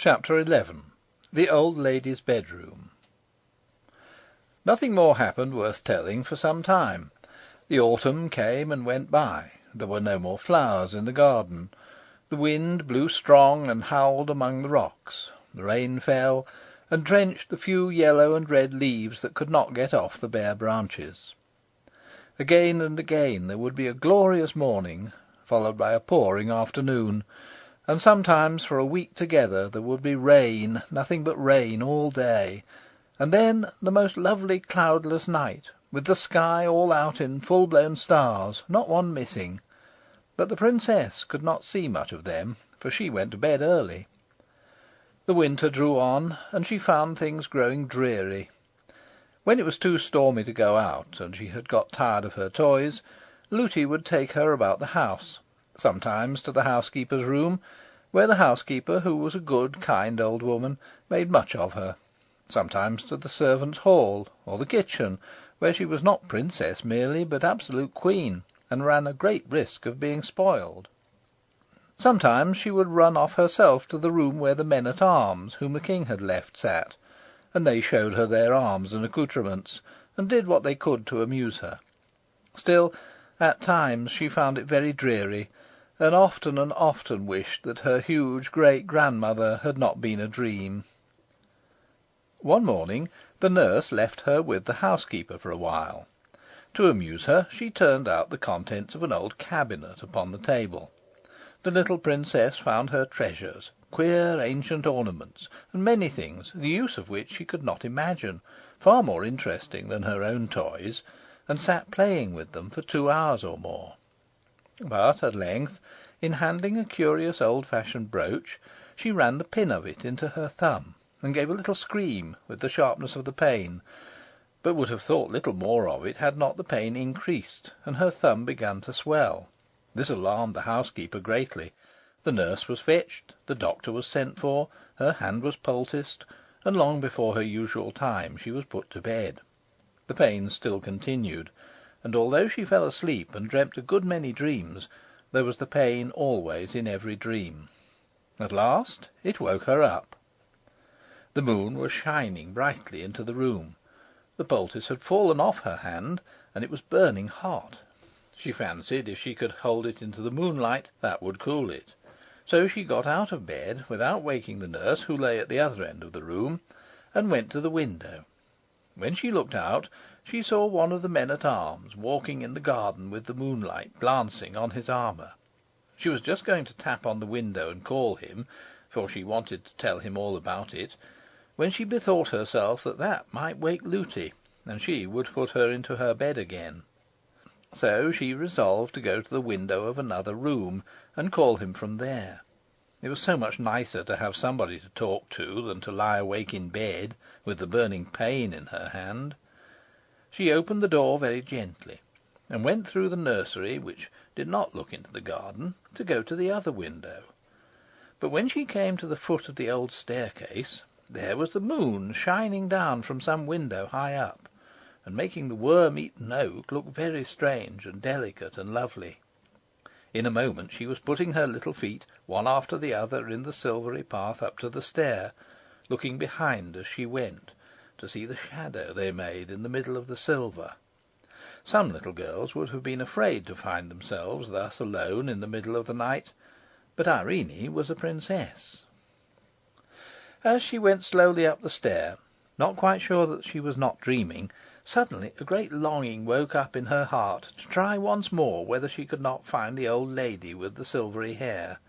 Chapter 11. The Old Lady's Bedroom. Nothing more happened worth telling for some time. The autumn came and went by. There were no more flowers in the garden. The wind blew strong and howled among the rocks. The rain fell, and drenched the few yellow and red leaves that could not get off the bare branches. Again and again there would be a glorious morning, followed by a pouring afternoon, and sometimes for a week together there would be rain, nothing but rain all day, and then the most lovely cloudless night, with the sky all out in full-blown stars, not one missing. But the princess could not see much of them, for she went to bed early. The winter drew on, and she found things growing dreary. When it was too stormy to go out, and she had got tired of her toys, Lootie would take her about the house, sometimes to the housekeeper's room, where the housekeeper, who was a good, kind old woman, made much of her; sometimes to the servants' hall, or the kitchen, where she was not princess merely, but absolute queen, and ran a great risk of being spoiled. Sometimes she would run off herself to the room where the men at arms whom the king had left sat, and they showed her their arms and accoutrements, and did what they could to amuse her. Still, at times she found it very dreary, and often wished that her huge great grandmother had not been a dream. One morning the nurse left her with the housekeeper for a while. To amuse her, she turned out the contents of an old cabinet upon the table. The little princess found her treasures, queer ancient ornaments, and many things, the use of which she could not imagine, far more interesting than her own toys, and sat playing with them for 2 hours or more. But at length, in handling a curious old-fashioned brooch, she ran the pin of it into her thumb, and gave a little scream with the sharpness of the pain, but would have thought little more of it had not the pain increased, and her thumb began to swell. This alarmed the housekeeper greatly. The nurse was fetched, the doctor was sent for, her hand was poulticed, and long before her usual time she was put to bed. The pain still continued, and although she fell asleep and dreamt a good many dreams, there was the pain always in every dream. At last it woke her up. The moon was shining brightly into the room. The poultice had fallen off her hand, and it was burning hot. She fancied if she could hold it into the moonlight, that would cool it. So she got out of bed, without waking the nurse, who lay at the other end of the room, and went to the window. When she looked out, she saw one of the men at arms walking in the garden with the moonlight glancing on his armour. She was just going to tap on the window and call him, for she wanted to tell him all about it, when she bethought herself that might wake Lootie, and she would put her into her bed again. So she resolved to go to the window of another room, and call him from there. It was so much nicer to have somebody to talk to than to lie awake in bed with the burning pain in her hand. She opened the door very gently, and went through the nursery, which did not look into the garden, to go to the other window. But when she came to the foot of the old staircase, there was the moon shining down from some window high up, and making the worm-eaten oak look very strange and delicate and lovely. In a moment she was putting her little feet one after the other in the silvery path up to the stair, looking behind as she went, to see the shadow they made in the middle of the silver. Some little girls would have been afraid to find themselves thus alone in the middle of the night, but Irene was a princess. As she went slowly up the stair, not quite sure that she was not dreaming, suddenly a great longing woke up in her heart to try once more whether she could not find the old lady with the silvery hair.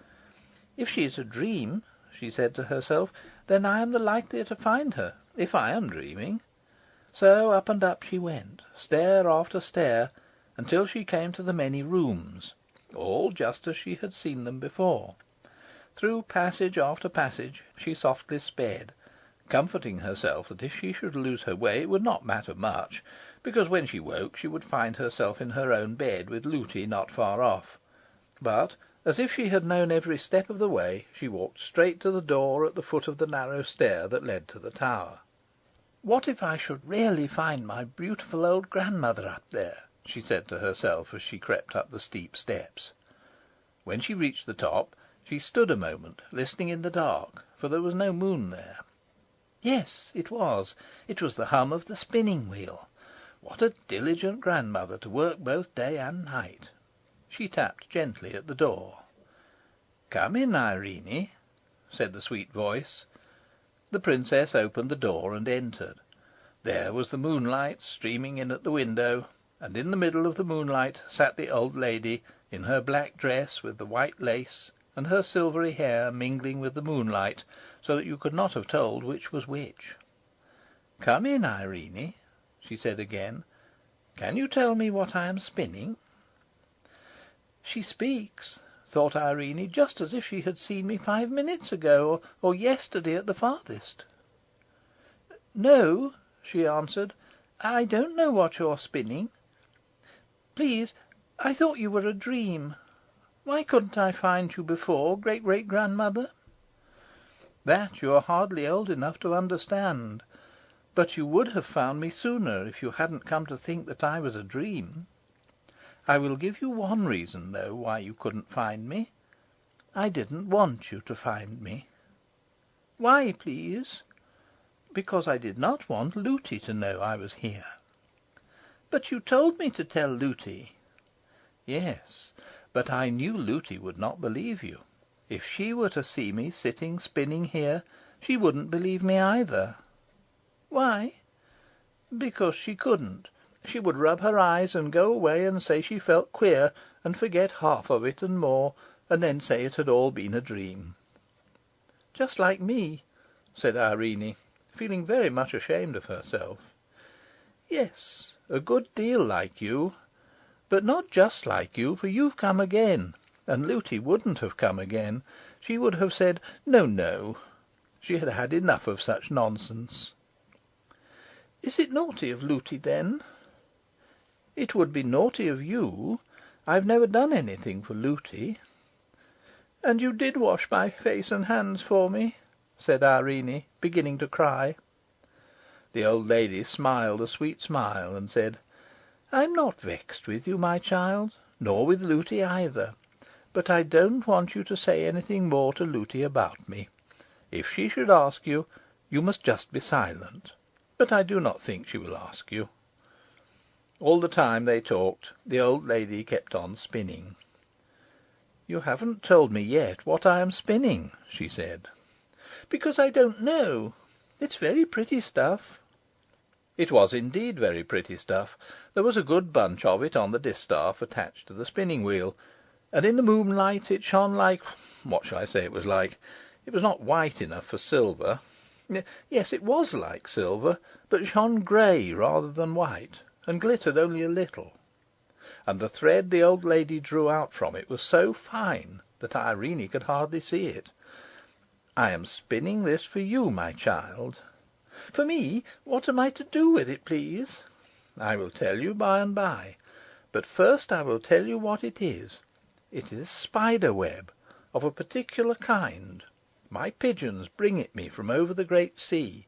"If she is a dream," she said to herself, "then I am the likelier to find her, if I am dreaming." So up and up she went, stair after stair, until she came to the many rooms, all just as she had seen them before. Through passage after passage she softly sped, comforting herself that if she should lose her way it would not matter much, because when she woke she would find herself in her own bed with Lootie not far off. But, as if she had known every step of the way, she walked straight to the door at the foot of the narrow stair that led to the tower. "What if I should really find my beautiful old grandmother up there?" she said to herself as she crept up the steep steps. When she reached the top, she stood a moment listening in the dark, for there was no moon there. Yes, it was. It was the hum of the spinning wheel. What a diligent grandmother to work both day and night! She tapped gently at the door. "Come in, Irene," said the sweet voice. The princess opened the door and entered. There was the moonlight streaming in at the window, and in the middle of the moonlight sat the old lady, in her black dress with the white lace, and her silvery hair mingling with the moonlight, so that you could not have told which was which. "Come in, Irene," she said again. "Can you tell me what I am spinning?" "She speaks," thought Irene, "just as if she had seen me 5 minutes ago, or yesterday at the farthest." "No," she answered, "I don't know what you're spinning. Please, I thought you were a dream. Why couldn't I find you before, great great grandmother?" "That you are hardly old enough to understand. But you would have found me sooner if you hadn't come to think that I was a dream. I will give you one reason, though, why you couldn't find me. I didn't want you to find me." "Why, please?" "Because I did not want Lootie to know I was here." "But you told me to tell Lootie." "Yes, but I knew Lootie would not believe you. If she were to see me sitting spinning here, she wouldn't believe me either." "Why?" "Because she couldn't. She would rub her eyes and go away and say she felt queer, and forget half of it and more, and then say it had all been a dream." "Just like me," said Irene, feeling very much ashamed of herself. "Yes, a good deal like you. But not just like you, for you've come again, and Lootie wouldn't have come again. She would have said, 'No, no.' She had had enough of such nonsense." "Is it naughty of Lootie, then?" "It would be naughty of you. I've never done anything for Lootie." "And you did wash my face and hands for me," said Irene, beginning to cry. The old lady smiled a sweet smile and said, "I'm not vexed with you, my child, nor with Lootie either. But I don't want you to say anything more to Lootie about me. If she should ask you, you must just be silent. But I do not think she will ask you." All the time they talked, the old lady kept on spinning. "You haven't told me yet what I am spinning," she said. "Because I don't know. It's very pretty stuff." It was indeed very pretty stuff. There was a good bunch of it on the distaff attached to the spinning wheel, and in the moonlight it shone like... what shall I say it was like? It was not white enough for silver. Yes, it was like silver, but shone grey rather than white, and glittered only a little. And the thread the old lady drew out from it was so fine that Irene could hardly see it. "I am spinning this for you, my child." "For me? What am I to do with it, please?" "I will tell you by and by. But first I will tell you what it is. It is spider web, of a particular kind. My pigeons bring it me from over the great sea.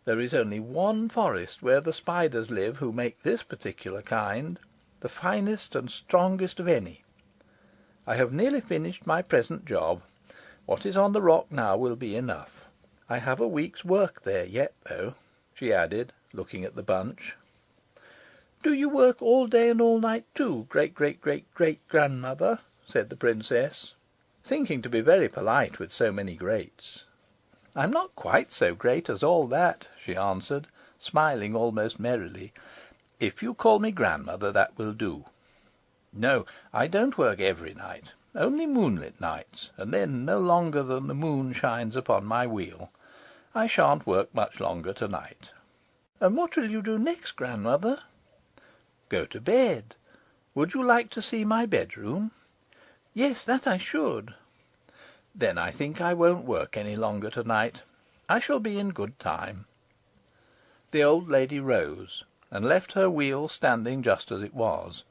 There is only one forest where the spiders live who make this particular kind, the finest and strongest of any. I have nearly finished my present job. What is on the rock now will be enough. I have a week's work there yet, though," she added, looking at the bunch. "Do you work all day and all night too, great great great great grandmother?" said the princess, thinking to be very polite with so many greats. "I'm not quite so great as all that," she answered, smiling almost merrily. "If you call me grandmother, that will do. No, I don't work every night, only moonlit nights, and then no longer than the moon shines upon my wheel. I shan't work much longer tonight." "And what will you do next, grandmother?" "Go to bed. Would you like to see my bedroom?" "Yes, that I should." "Then I think I won't work any longer tonight. I shall be in good time." The old lady rose, and left her wheel standing just as it was.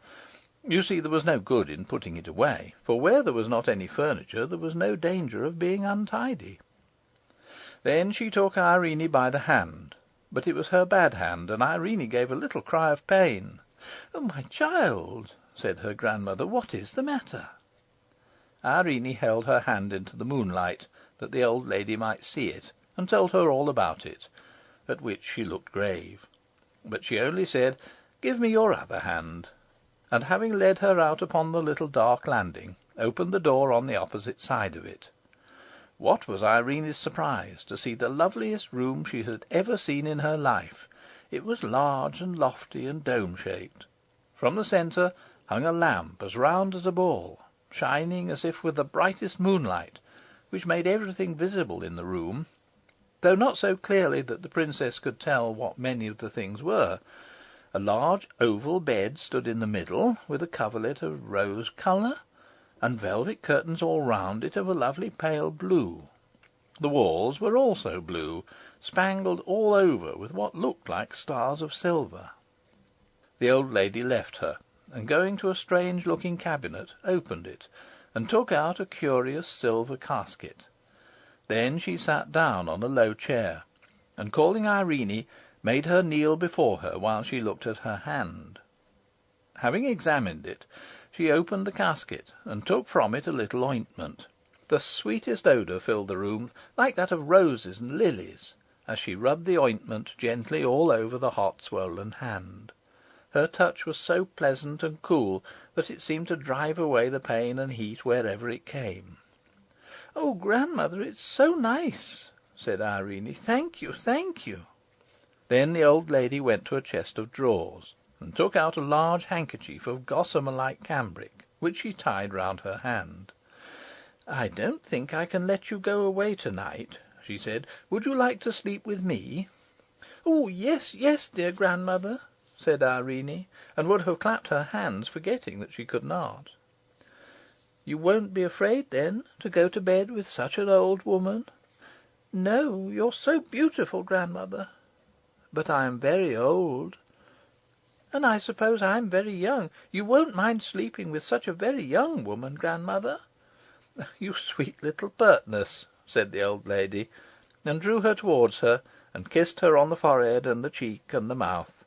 You see, there was no good in putting it away, for where there was not any furniture there was no danger of being untidy. Then she took Irene by the hand, but it was her bad hand, and Irene gave a little cry of pain. "Oh, my child," said her grandmother, "what is the matter?" Irene held her hand into the moonlight, that the old lady might see it, and told her all about it, at which she looked grave. But she only said, "Give me your other hand," and having led her out upon the little dark landing, opened the door on the opposite side of it. What was Irene's surprise to see the loveliest room she had ever seen in her life! It was large and lofty and dome-shaped. From the centre hung a lamp as round as a ball, shining as if with the brightest moonlight, which made everything visible in the room, though not so clearly that the princess could tell what many of the things were. A large oval bed stood in the middle, with a coverlet of rose colour, and velvet curtains all round it of a lovely pale blue. The walls were also blue, spangled all over with what looked like stars of silver. The old lady left her, and going to a strange-looking cabinet, opened it, and took out a curious silver casket. Then she sat down on a low chair, and calling Irene, made her kneel before her while she looked at her hand. Having examined it, she opened the casket and took from it a little ointment. The sweetest odour filled the room, like that of roses and lilies, as she rubbed the ointment gently all over the hot swollen hand. Her touch was so pleasant and cool that it seemed to drive away the pain and heat wherever it came. "Oh, grandmother, it's so nice!" said Irene. "Thank you, thank you!" Then the old lady went to a chest of drawers, and took out a large handkerchief of gossamer-like cambric, which she tied round her hand. "I don't think I can let you go away to-night," she said. "Would you like to sleep with me?" "Oh, yes, yes, dear grandmother," said Irene, and would have clapped her hands, forgetting that she could not. "You won't be afraid, then, to go to bed with such an old woman?" "No, you're so beautiful, grandmother." "But I am very old." "And I suppose I'm very young. You won't mind sleeping with such a very young woman, grandmother?" "You sweet little pertness," said the old lady, and drew her towards her, and kissed her on the forehead and the cheek and the mouth.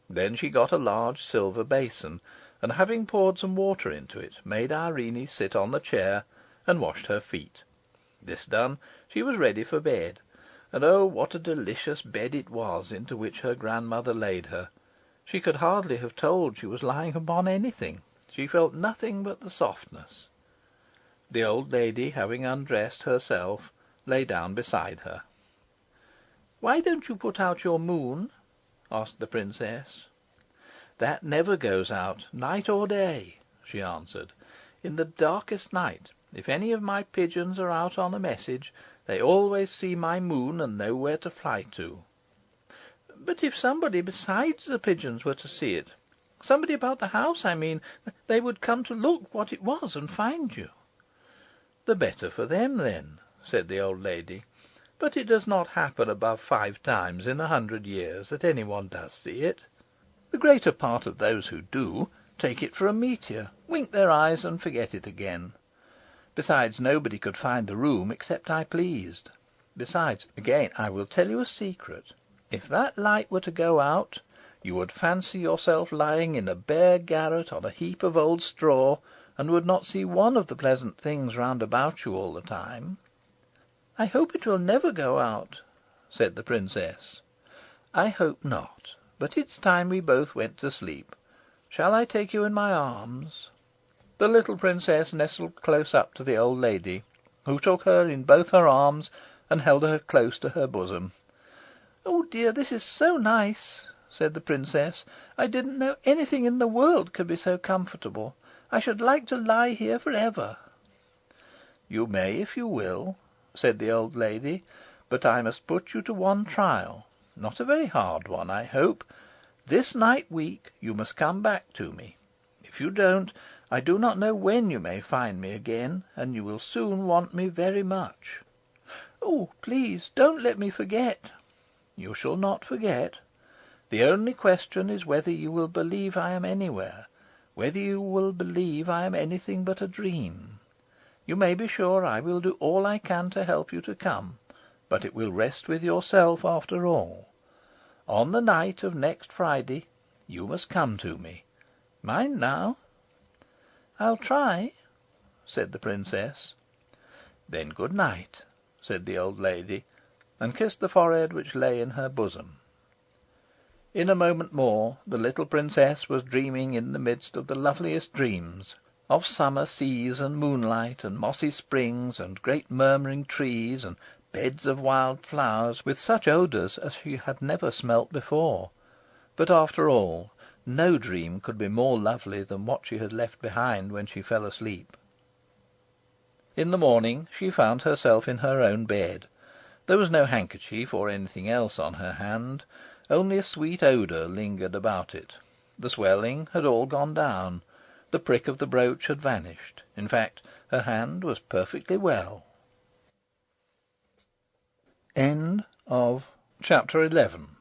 Then she got a large silver basin, and having poured some water into it, made Irene sit on the chair, and washed her feet. This done, she was ready for bed, and oh, what a delicious bed it was into which her grandmother laid her! She could hardly have told she was lying upon anything. She felt nothing but the softness. The old lady, having undressed herself, lay down beside her. "Why don't you put out your moon?" asked the princess. "That never goes out, night or day," she answered. "In the darkest night, if any of my pigeons are out on a message, they always see my moon and know where to fly to." "But if somebody besides the pigeons were to see it, somebody about the house, I mean, they would come to look what it was and find you." "The better for them, then," said the old lady. "But it does not happen above 5 times in 100 years that any one does see it. The greater part of those who do take it for a meteor, wink their eyes, and forget it again. Besides, nobody could find the room except I pleased. Besides, again, I will tell you a secret. If that light were to go out, you would fancy yourself lying in a bare garret on a heap of old straw, and would not see one of the pleasant things round about you all the time." "I hope it will never go out," said the princess. "I hope not. But it's time we both went to sleep. Shall I take you in my arms?" The little princess nestled close up to the old lady, who took her in both her arms and held her close to her bosom. "Oh dear, this is so nice," said the princess. "I didn't know anything in the world could be so comfortable. I should like to lie here for ever." "You may if you will," said the old lady. "But I must put you to one trial, not a very hard one, I hope. This night week you must come back to me. If you don't, I do not know when you may find me again, and you will soon want me very much." "Oh, please don't let me forget." "You shall not forget. The only question is whether you will believe I am anywhere, whether you will believe I am anything but a dream. You may be sure I will do all I can to help you to come, but it will rest with yourself after all. On the night of next Friday you must come to me. Mind now." "I'll try," said the princess. "Then good night," said the old lady, and kissed the forehead which lay in her bosom. In a moment more the little princess was dreaming in the midst of the loveliest dreams of summer seas and moonlight, and mossy springs, and great murmuring trees, and beds of wild flowers, with such odours as she had never smelt before. But, after all, no dream could be more lovely than what she had left behind when she fell asleep. In the morning she found herself in her own bed. There was no handkerchief or anything else on her hand. Only a sweet odour lingered about it. The swelling had all gone down. The prick of the brooch had vanished. In fact, her hand was perfectly well. Chapter 11.